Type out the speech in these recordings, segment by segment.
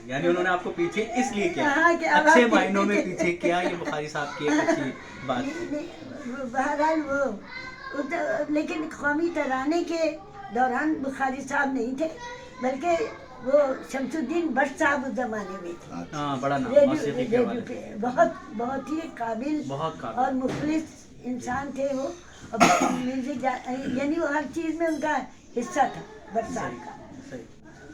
یعنی انہوں نے آپ کو پیچھے اس لیے کیا، ہاں کہ اب اچھے آپ معنوں میں پیچھے کیا، یہ بخاری صاحب کی ایک اچھی بات تھی. بہرحال وہ لیکن قومی ترانے کے دوران بخاری صاحب نہیں تھے، بلکہ وہ شمس الدین بٹ صاحب اس زمانے میں تھے. ہاں بڑا نام موسیقی کے ریڈیو حوالے پہ سے بہت ہی قابل بہت قابل اور مخلص انسان تھے وہ. میوزک یعنی وہ ہر چیز میں ان کا حصہ تھا بٹ صاحب کا. صحیح.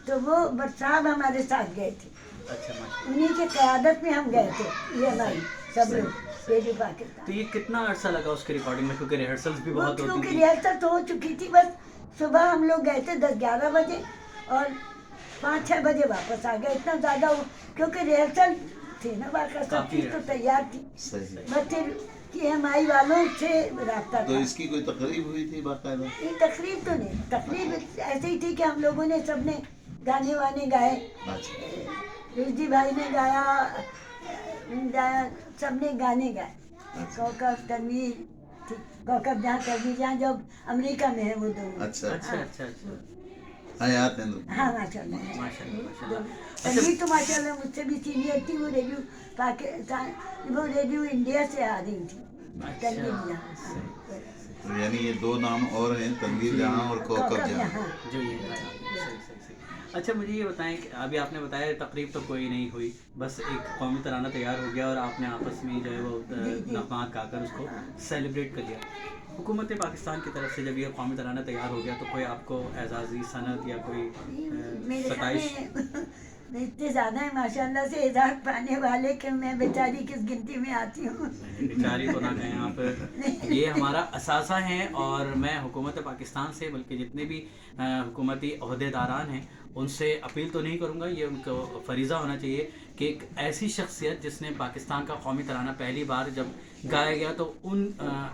تو وہ بٹ صاحب ہمارے ساتھ گئے تھے، اچھا ماشاء انہی کی قیادت میں ہم گئے تھے یہ ہماری سب صحیح. لوگ ریڈیو پاکستان. تو یہ کتنا عرصہ لگا اس کی ریکارڈنگ میں، کیونکہ ریہرسلز بھی بہت ہوتی کیونکہ تھی. ریہرسل تو ہو چکی تھی، بس صبح ہم لوگ گئے تھے 10-11 بجے اور 5-6 بجے واپس آ گئے. اتنا زیادہ ہو کیونکہ ریہرسل تھی نا، باقی سب چیز تو تیار تھی. صحیح. بس پھر کی ایم آئی والوں سے رابطہ تو تھا. اس کی کوئی تقریب ہوئی تھی باقاعدہ؟ یہ تقریب تو نہیں، تقریب ایسے ہی تھی کہ ہم لوگوں نے سب نے گانے وانے گائے. اچھا رشدی بھائی نے گایا، سب نے گانے گائے. کوکب تنویر تھی، کوکب جہاں تنویر جہاں جب امریکہ میں ہے وہ دونوں. اچھا اچھا اچھا اچھا. حیات ہیں ہاں ماشاء اللہ. ماشاء اللہ ماشاء اللہ. تنویر تو ماشاء اللہ مجھ سے بھی سینئر تھی. وہ ریڈیو پاکستان، وہ ریڈیو انڈیا سے آ رہی تھی تنویر جہاں. تو یعنی یہ دو نام اور ہیں، تنویر جہاں اور کوکب جہاں. جو یہ صحیح. اچھا مجھے یہ بتائیں کہ ابھی آپ نے بتایا تقریب تو کوئی نہیں ہوئی، بس ایک قومی ترانہ تیار ہو گیا اور آپ نے آپس میں جو ہے وہ نغمات گا کر اس کو سیلیبریٹ کر لیا. حکومت پاکستان کی طرف سے جب یہ قومی ترانہ تیار ہو گیا تو کوئی آپ کو اعزازی سند یا کوئی میرے ستائش؟ سامنے اتنے زیادہ ہیں ماشاء اللہ سے اعزاز پانے والے کہ میں بیچاری کس گنتی میں آتی ہوں. بیچاری تو نہ کہیں آپ، یہ ہمارا اثاثہ ہیں. اور میں حکومت پاکستان سے بلکہ جتنے بھی حکومتی عہدے داران ہیں ان سے اپیل تو نہیں کروں گا، یہ ان کو فریضہ ہونا چاہیے کہ ایک ایسی شخصیت جس نے پاکستان کا قومی ترانہ پہلی بار جب گایا گیا تو ان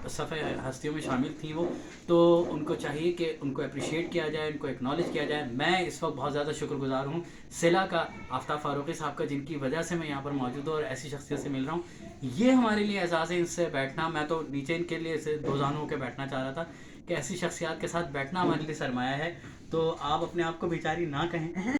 صفحہ ہستیوں میں شامل تھیں وہ، تو ان کو چاہیے کہ ان کو اپریشیٹ کیا جائے، ان کو ایکنالج کیا جائے. میں اس وقت بہت زیادہ شکر گزار ہوں سلا کا، آفتاب فاروقی صاحب کا، جن کی وجہ سے میں یہاں پر موجود ہوں اور ایسی شخصیت سے مل رہا ہوں. یہ ہمارے لیے اعزاز ہے ان سے بیٹھنا. میں تو نیچے ان کے لیے اسے دو زانوں کے بیٹھنا چاہ رہا تھا کہ ایسی شخصیات کے ساتھ بیٹھنا ہمارے لیے سرمایہ ہے. تو آپ اپنے آپ کو بیچاری نہ کہیں.